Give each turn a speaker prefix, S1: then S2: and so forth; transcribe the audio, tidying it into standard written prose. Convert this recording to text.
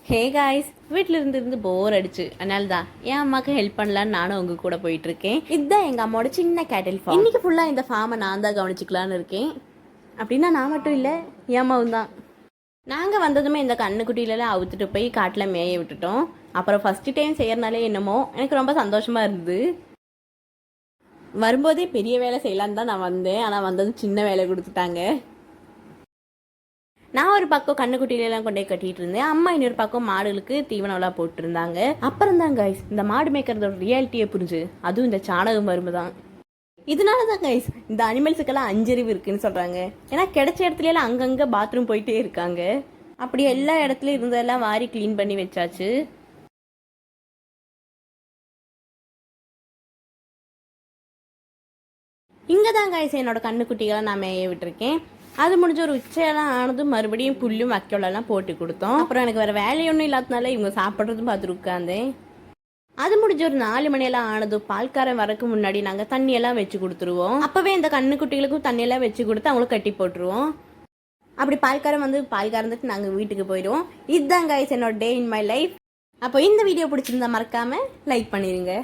S1: Hey guys, வீட்டில் இருந்து போர் அடிச்சு, அதனால தான் என் அம்மாவுக்கு ஹெல்ப் பண்ணலான்னு நானும் உங்க கூட போயிட்டு இருக்கேன். இதுதான் எங்க அம்மாவோட சின்ன கேட்டில் ஃபார்ம். இன்னைக்கு ஃபுல்லா இந்த ஃபார்மை நான் தான் கவனிச்சுக்கலான்னு இருக்கேன். அப்படின்னா நான் மட்டும் இல்லை, என் அம்மாவும் தான். நாங்கள் வந்ததுமே இந்த கண்ணுக்குட்டியிலலாம் அவுத்துட்டு போய் காட்டில் மேய விட்டுட்டோம். அப்புறம் ஃபர்ஸ்ட் டைம் செய்யறனாலே என்னமோ எனக்கு ரொம்ப சந்தோஷமா இருந்தது. வரும்போதே பெரிய வேலை செய்யலான்னு தான் நான் வந்தேன், ஆனால் வந்தது சின்ன வேலை கொடுத்துட்டாங்க. நான் ஒரு பக்கம் கண்ணுக்குட்டியிலாம் கொண்டே கட்டிட்டு இருந்தேன். அம்மா இன்னொரு பக்கம் மாடுகளுக்கு தீவனம்லாம் போட்டுருந்தாங்க. அப்புறம் தான் கைஸ் இந்த மாடு மேய்க்கிறதோட ரியாலிட்டியை புரிஞ்சு, அதுவும் இந்த சாணகம் மரும்பு தான். இதனால தான் கைஸ் இந்த அனிமல்ஸுக்கெல்லாம் அஞ்சறிவு இருக்குன்னு சொல்கிறாங்க. ஏன்னா கிடைச்ச இடத்துலலாம் அங்கங்கே பாத்ரூம் போயிட்டே இருக்காங்க. அப்படி எல்லா இடத்துலையும் இருந்ததெல்லாம் வாரி க்ளீன் பண்ணி வச்சாச்சு. இங்கே தான் கைஸ் என்னோட கண்ணுக்குட்டிகளை நான் மேய விட்டுருக்கேன். அது முடிஞ்ச ஒரு உச்சையெல்லாம் ஆனதும் மறுபடியும் புல்லும் வைக்கோலெல்லாம் போட்டு கொடுத்தோம். அப்புறம் எனக்கு வேறு வேலையொன்றும் இல்லாதனால இவங்க சாப்பிட்றதும் பார்த்துட்டு உட்காந்தேன். அது முடிஞ்ச ஒரு 4 மணியெல்லாம் ஆனதும் பால்காரன் வரக்கு முன்னாடி நாங்கள் தண்ணியெல்லாம் வச்சு கொடுத்துருவோம். அப்போவே இந்த கண்ணுக்குட்டிகளுக்கும் தண்ணியெல்லாம் வச்சு கொடுத்து அவங்களும் கட்டி போட்டுருவோம். அப்படி பால்காரன் வந்து பால் கறந்துட்டு நாங்கள் வீட்டுக்கு போயிடுவோம். இதுதான் கைஸ் என்னோட டே இன் மை லைஃப். அப்போ இந்த வீடியோ பிடிச்சிருந்தா மறக்காமல் லைக் பண்ணிடுங்க.